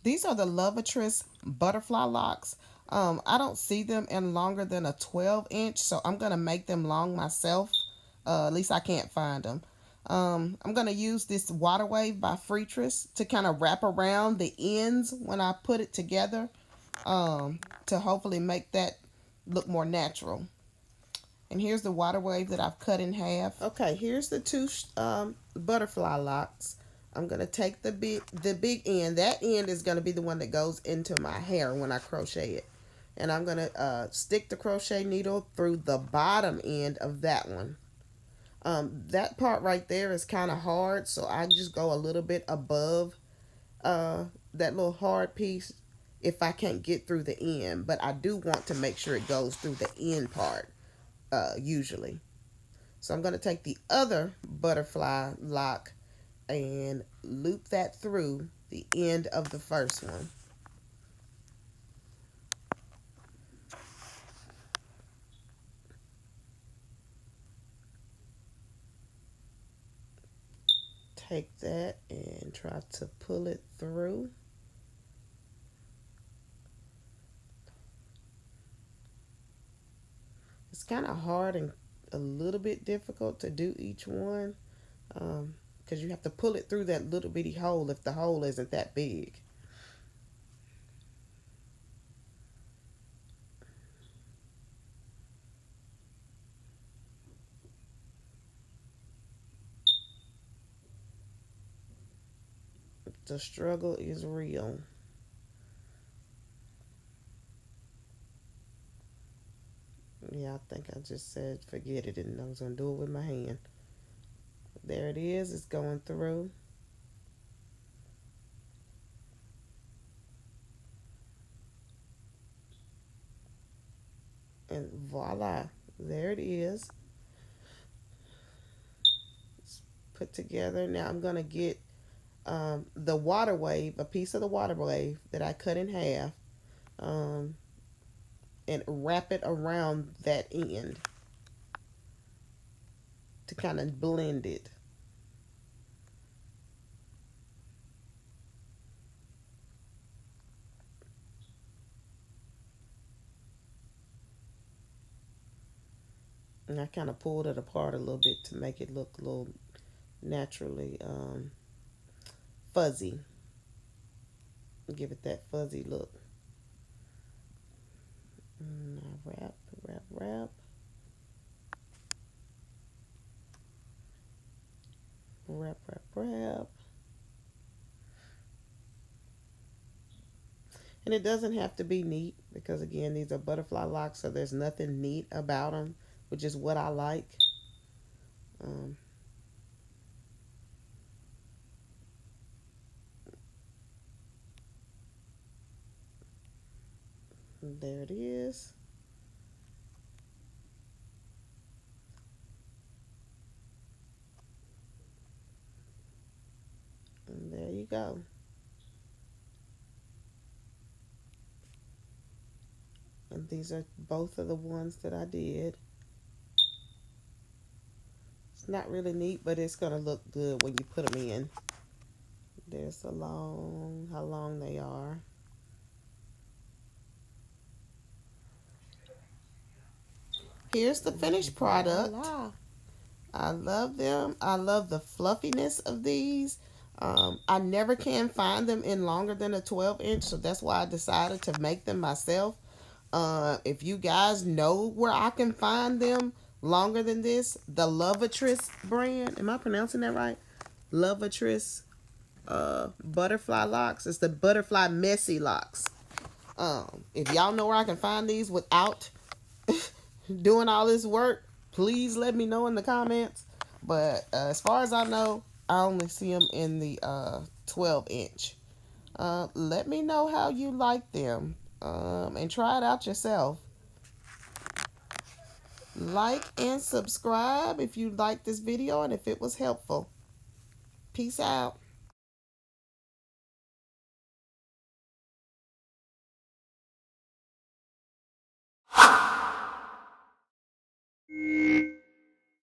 These are the LovaTress Butterfly Locks. I don't see them in longer than a 12 inch, so I'm going to make them long myself. At least I can't find them. I'm going to use this Water Wave by Freetress to kind of wrap around the ends when I put it together, to hopefully make that look more natural. And here's the Water Wave that I've cut in half. Okay, here's the two butterfly locks. I'm gonna take the big end. That end is gonna be the one that goes into my hair when I crochet it, and I'm gonna stick the crochet needle through the bottom end of that one. That part right there is kind of hard, so I just go a little bit above that little hard piece if I can't get through the end. But I do want to make sure it goes through the end part, usually. So I'm going to take the other butterfly lock and loop that through the end of the first one. Take that and try to pull it through. It's kind of hard and a little bit difficult to do each one, because you have to pull it through that little bitty hole if the hole isn't that big. The struggle is real. Yeah, I think I just said forget it, and I was going to do it with my hand. There it is. It's going through. And voila, there it is. It's put together. Now I'm going to get the water wave, a piece of the water wave that I cut in half, um, and wrap it around that end to kind of blend it. And I kind of pulled it apart a little bit to make it look a little naturally fuzzy. Give it that fuzzy look. And I wrap, wrap, wrap. Wrap, wrap, wrap. And it doesn't have to be neat because, again, these are butterfly locks, so there's nothing neat about them, which is what I like. Um, there it is. And there you go. And these are both of the ones that I did. It's not really neat, but it's going to look good when you put them in. There's how long they are. Here's the finished product. Voila. I love them. I love the fluffiness of these. I never can find them in longer than a 12 inch, so that's why I decided to make them myself. If you guys know where I can find them longer than this, the LovaTress brand, am I pronouncing that right? LovaTress Butterfly Locks. It's the Butterfly Messy Locs. If y'all know where I can find these without doing all this work, please let me know in the comments. But as far as I know, I only see them in the 12 inch. Let me know how you like them, and try it out yourself. Like and subscribe if you liked this video and if it was helpful. Peace out.